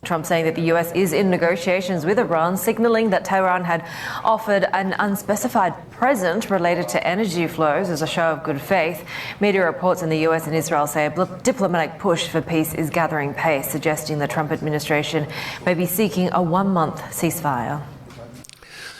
Trump saying that the US is in negotiations with Iran, signaling that Tehran had offered an unspecified present related to energy flows as a show of good faith. Media reports in the US and Israel say a diplomatic push for peace is gathering pace, suggesting the Trump administration may be seeking a one-month ceasefire.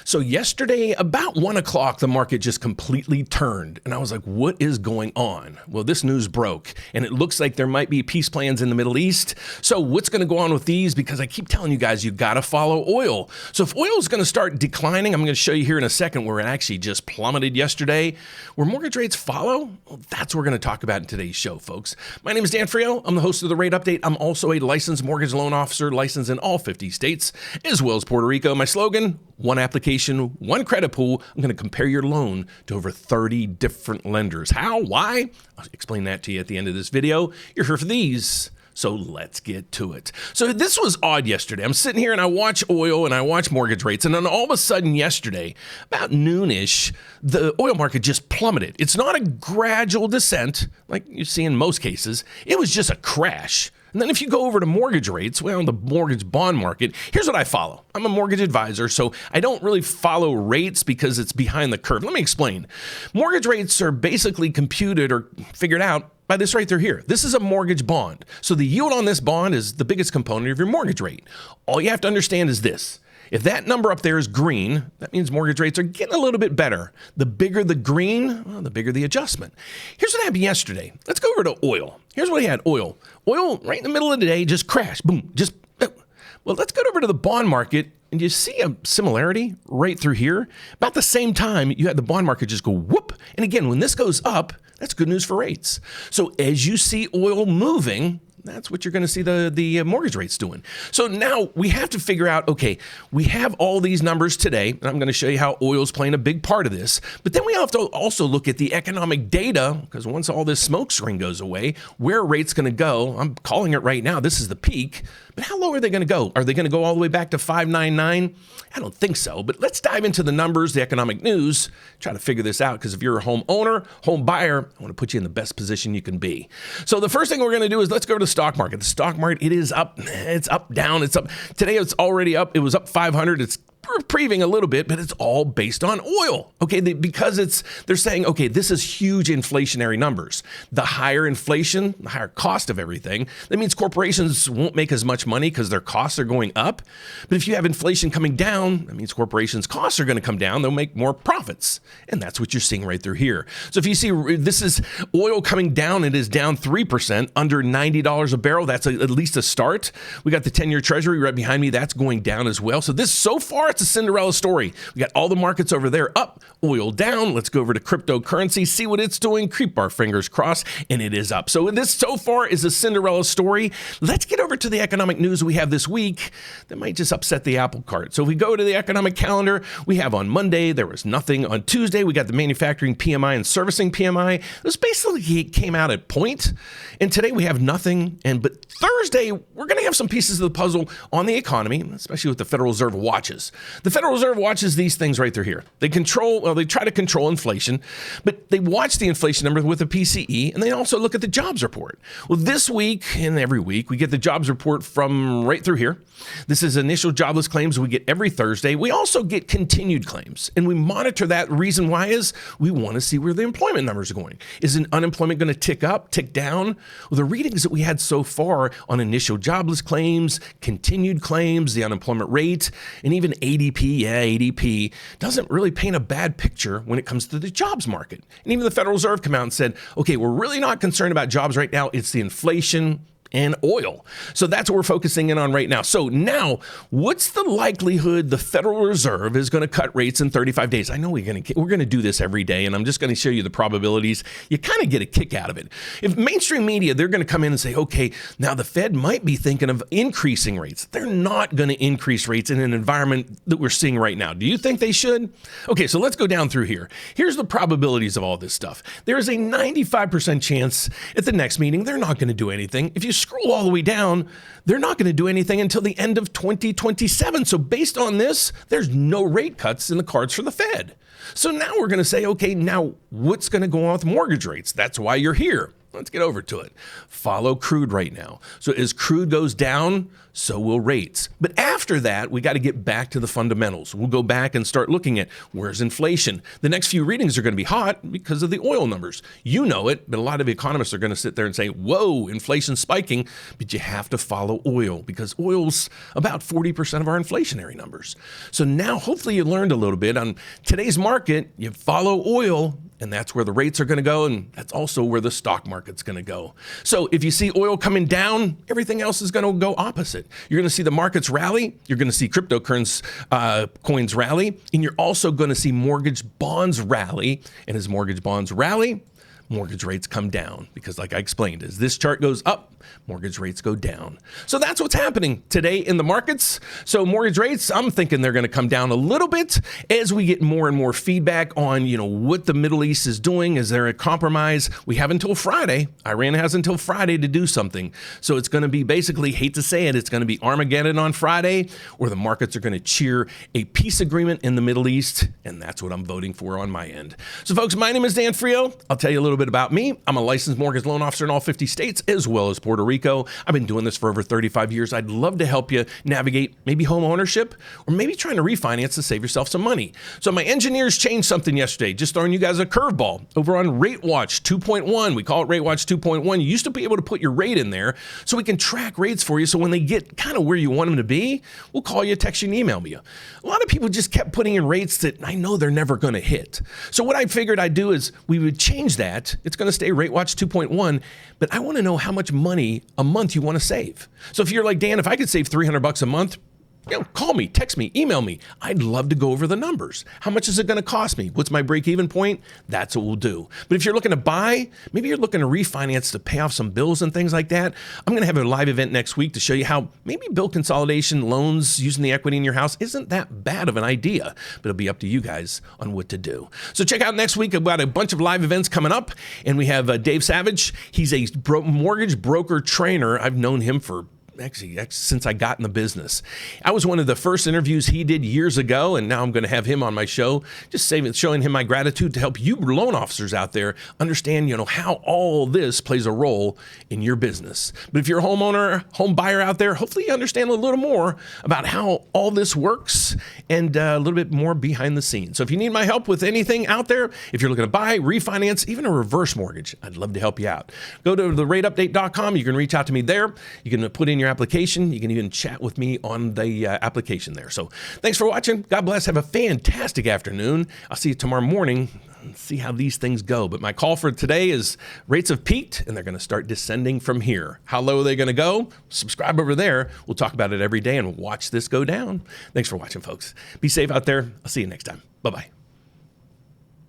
So yesterday, about 1 o'clock, the market just completely turned. And I was like, what is going on? Well, this news broke, and it looks like there might be peace plans in the Middle East. So what's going to go on with these? Because I keep telling you guys, you got to follow oil. So if oil is going to start declining, I'm going to show you here in a second where it actually just plummeted yesterday. Where mortgage rates follow? Well, that's what we're going to talk about in today's show, folks. My name is Dan Frio. I'm the host of The Rate Update. I'm also a licensed mortgage loan officer, licensed in all 50 states, as well as Puerto Rico. My slogan, one application, one credit pool. I'm going to compare your loan to over 30 different lenders. How? Why? I'll explain that to you at the end of this video. You're here for these. So let's get to it. So this was odd yesterday. I'm sitting here and I watch oil and I watch mortgage rates. And then all of a sudden yesterday, about noonish, the oil market just plummeted. It's not a gradual descent like you see in most cases. It was just a crash. And then if you go over to mortgage rates, well, the mortgage bond market, here's what I follow. I'm a mortgage advisor, so I don't really follow rates because it's behind the curve. Let me explain. Mortgage rates are basically computed or figured out by this right through here. This is a mortgage bond. So the yield on this bond is the biggest component of your mortgage rate. All you have to understand is this. If that number up there is green, that means mortgage rates are getting a little bit better. The bigger the green, well, the bigger the adjustment. Here's what happened yesterday. Let's go over to oil. Here's what he had, oil. Oil right in the middle of the day just crashed, boom, well, let's go over to the bond market, and you see a similarity right through here. About the same time, you had the bond market just go whoop. And again, when this goes up, that's good news for rates. So as you see oil moving, that's what you're going to see the mortgage rates doing. So now we have to figure out, okay, we have all these numbers today, and I'm going to show you how oil is playing a big part of this. But then we have to also look at the economic data, because once all this smoke screen goes away, where are rates going to go? I'm calling it right now. This is the peak. But how low are they going to go? Are they going to go all the way back to 599? I don't think so. But let's dive into the numbers, the economic news, try to figure this out. Because if you're a home owner, home buyer, I want to put you in the best position you can be. So the first thing we're going to do is let's go to the stock market. The stock market, it is up. It's up, down. It's up. Today it's already up. It was up 500. It's reprieving a little bit, but it's all based on oil. Okay, because they're saying, okay, this is huge inflationary numbers. The higher inflation, the higher cost of everything, that means corporations won't make as much money because their costs are going up. But if you have inflation coming down, that means corporations' costs are going to come down. They'll make more profits. And that's what you're seeing right through here. So if you see this is oil coming down, it is down 3%, under $90 a barrel. That's at least a start. We got the 10-year treasury right behind me. That's going down as well. So this so far, it's a Cinderella story. We got all the markets over there up, oil down. Let's go over to cryptocurrency, see what it's doing, keep our fingers crossed, and it is up. So this so far is a Cinderella story. Let's get over to the economic news we have this week that might just upset the apple cart. So if we go to the economic calendar, we have on Monday, there was nothing. On Tuesday, we got the manufacturing PMI and servicing PMI. This basically came out at point. And today we have nothing. But Thursday, we're going to have some pieces of the puzzle on the economy, especially with the Federal Reserve watches. The Federal Reserve watches these things right through here. They try to control inflation, but they watch the inflation number with the PCE, and they also look at the jobs report. Well, this week and every week, we get the jobs report from right through here. This is initial jobless claims we get every Thursday. We also get continued claims, and we monitor that. The reason why is we want to see where the employment numbers are going. Is unemployment going to tick up, tick down? Well, the readings that we had so far on initial jobless claims, continued claims, the unemployment rate, and even ADP doesn't really paint a bad picture when it comes to the jobs market. And even the Federal Reserve came out and said, okay, we're really not concerned about jobs right now. It's the inflation and oil. So that's what we're focusing in on right now. So now, what's the likelihood the Federal Reserve is going to cut rates in 35 days? I know we're going to do this every day, and I'm just going to show you the probabilities. You kind of get a kick out of it. If mainstream media, they're going to come in and say, okay, now the Fed might be thinking of increasing rates. They're not going to increase rates in an environment that we're seeing right now. Do you think they should? Okay, so let's go down through here. Here's the probabilities of all this stuff. There is a 95% chance at the next meeting they're not going to do anything. If you scroll all the way down, they're not going to do anything until the end of 2027. So based on this, there's no rate cuts in the cards for the Fed. So now we're going to say, okay, now what's going to go on with mortgage rates? That's why you're here. Let's get over to it. Follow crude right now. So as crude goes down, so will rates. But after that, we got to get back to the fundamentals. We'll go back and start looking at where's inflation. The next few readings are going to be hot because of the oil numbers. You know it, but a lot of economists are going to sit there and say, whoa, inflation's spiking, but you have to follow oil because oil's about 40% of our inflationary numbers. So now hopefully you learned a little bit on today's market. You follow oil, and that's where the rates are going to go, and that's also where the stock market's going to go. So if you see oil coming down, everything else is going to go opposite. You're going to see the markets rally, you're going to see cryptocurrency coins rally, and you're also going to see mortgage bonds rally. And as mortgage bonds rally, mortgage rates come down because, like I explained, as this chart goes up, mortgage rates go down. So that's what's happening today in the markets. So mortgage rates, I'm thinking they're going to come down a little bit as we get more and more feedback on, what the Middle East is doing. Is there a compromise? We have until Friday. Iran has until Friday to do something. So it's going to be basically, hate to say it, it's going to be Armageddon on Friday, or the markets are going to cheer a peace agreement in the Middle East. And that's what I'm voting for on my end. So folks, my name is Dan Frio. I'll tell you a little bit about me. I'm a licensed mortgage loan officer in all 50 states, as well as Puerto Rico. I've been doing this for over 35 years. I'd love to help you navigate maybe home ownership or maybe trying to refinance to save yourself some money. So my engineers changed something yesterday, just throwing you guys a curveball over on RateWatch 2.1. We call it RateWatch 2.1. You used to be able to put your rate in there so we can track rates for you. So when they get kind of where you want them to be, we'll call you, text you, and email you. A lot of people just kept putting in rates that I know they're never going to hit. So what I figured I'd do is we would change that. It's going to stay RateWatch 2.1, but I want to know how much money a month you want to save. So if you're like, Dan, if I could save $300 a month, call me, text me, email me. I'd love to go over the numbers. How much is it going to cost me? What's my break-even point? That's what we'll do. But if you're looking to buy, maybe you're looking to refinance to pay off some bills and things like that, I'm going to have a live event next week to show you how maybe bill consolidation loans using the equity in your house isn't that bad of an idea, but it'll be up to you guys on what to do. So check out next week. I've got a bunch of live events coming up, and we have Dave Savage. He's a mortgage broker trainer. I've known him for actually since I got in the business. I was one of the first interviews he did years ago, and now I'm going to have him on my show, just showing him my gratitude to help you loan officers out there understand, how all this plays a role in your business. But if you're a homeowner, home buyer out there, hopefully you understand a little more about how all this works and a little bit more behind the scenes. So if you need my help with anything out there, if you're looking to buy, refinance, even a reverse mortgage, I'd love to help you out. Go to therateupdate.com. You can reach out to me there. You can put in your application. You can even chat with me on the application there. So thanks for watching. God bless. Have a fantastic afternoon. I'll see you tomorrow morning and see how these things go. But my call for today is rates have peaked and they're going to start descending from here. How low are they going to go? Subscribe over there. We'll talk about it every day and watch this go down. Thanks for watching, folks. Be safe out there. I'll see you next time. Bye-bye.